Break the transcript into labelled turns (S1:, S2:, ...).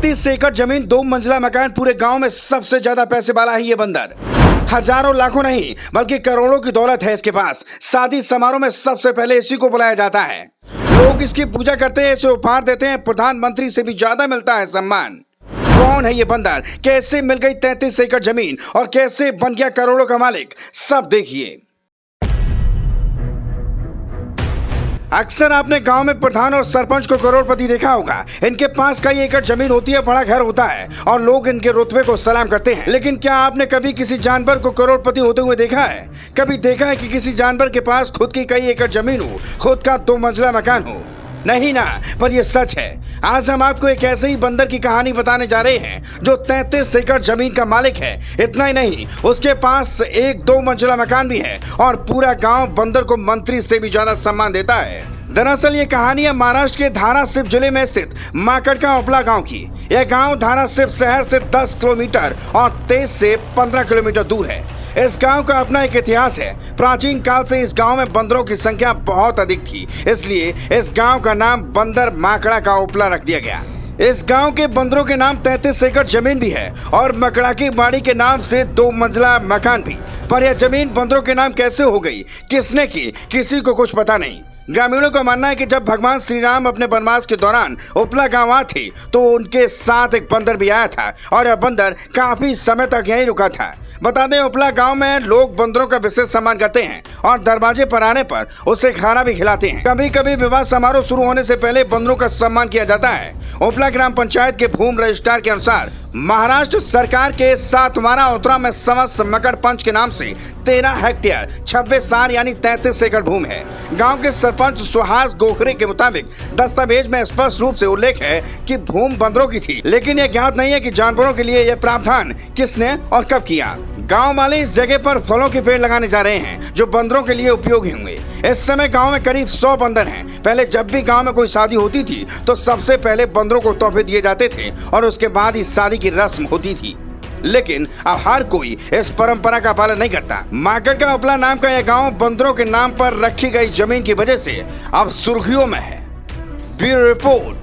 S1: 33 एकड़ जमीन, 2 मंजिला मकान, पूरे गांव में सबसे ज्यादा पैसे वाला है ये बंदर। हजारों लाखों नहीं बल्कि करोड़ों की दौलत है इसके पास। शादी समारोह में सबसे पहले इसी को बुलाया जाता है। लोग इसकी पूजा करते हैं, इसे उपहार देते हैं, प्रधानमंत्री से भी ज्यादा मिलता है सम्मान। कौन है ये बंदर, कैसे मिल गई 33 एकड़ जमीन और कैसे बन गया करोड़ों का मालिक, सब देखिए। अक्सर आपने गांव में प्रधान और सरपंच को करोड़पति देखा होगा। इनके पास कई एकड़ जमीन होती है, बड़ा घर होता है और लोग इनके रुतबे को सलाम करते हैं। लेकिन क्या आपने कभी किसी जानवर को करोड़पति होते हुए देखा है? कभी देखा है कि किसी जानवर के पास खुद की कई एकड़ जमीन हो, खुद का 2 मंजिला मकान हो? नहीं ना, पर यह सच है। आज हम आपको एक ऐसे ही बंदर की कहानी बताने जा रहे हैं जो 33 एकड़ जमीन का मालिक है। इतना ही नहीं, उसके पास एक 2 मंजिला मकान भी है और पूरा गांव बंदर को मंत्री से भी ज्यादा सम्मान देता है। दरअसल ये कहानी है महाराष्ट्र के धाराशिव जिले में स्थित माकड़का ओपला गांव की। यह गांव धाराशिव शहर से 10 किलोमीटर और 23 से 15 किलोमीटर दूर है। इस गांव का अपना एक इतिहास है। प्राचीन काल से इस गांव में बंदरों की संख्या बहुत अधिक थी, इसलिए इस गांव का नाम बंदर माकड़ा का ओपला रख दिया गया। इस गांव के बंदरों के नाम 33 एकड़ जमीन भी है और मकड़ा की बाड़ी के नाम से 2 मंजिला मकान भी। पर यह जमीन बंदरों के नाम कैसे हो गई, किसने की, किसी को कुछ पता नहीं। ग्रामीणों का मानना है कि जब भगवान श्री राम अपने वनवास के दौरान ओपला गांव आए थे तो उनके साथ एक बंदर भी आया था और यह बंदर काफी समय तक यहीं रुका था। बता दें, ओपला गांव में लोग बंदरों का विशेष सम्मान करते हैं और दरवाजे पर आने पर उसे खाना भी खिलाते हैं। कभी कभी विवाह समारोह शुरू होने से पहले बंदरों का सम्मान किया जाता है। ओपला ग्राम पंचायत के भूमि रजिस्ट्रार के अनुसार महाराष्ट्र सरकार के 7वां उत्तरा में समस्त मकड़ पंच के नाम से 13 हेक्टेयर 26 सार यानी 33 एकड़ भूमि है। गांव के सरपंच सुहास गोखरे के मुताबिक दस्तावेज में स्पष्ट रूप से उल्लेख है कि भूमि बंदरों की थी, लेकिन यह ज्ञात नहीं है कि जानवरों के लिए यह प्रावधान किसने और कब किया। गांव वाले इस जगह पर फलों के पेड़ लगाने जा रहे हैं जो बंदरों के लिए उपयोगी होंगे। इस समय गांव में करीब 100 बंदर हैं। पहले जब भी गांव में कोई शादी होती थी तो सबसे पहले बंदरों को तोहफे दिए जाते थे और उसके बाद ही शादी की रस्म होती थी। लेकिन अब हर कोई इस परंपरा का पालन नहीं करता। माकड़का ओपला नाम का यह गांव बंदरों के नाम पर रखी गई जमीन की वजह से अब सुर्खियों में है। Bureau report.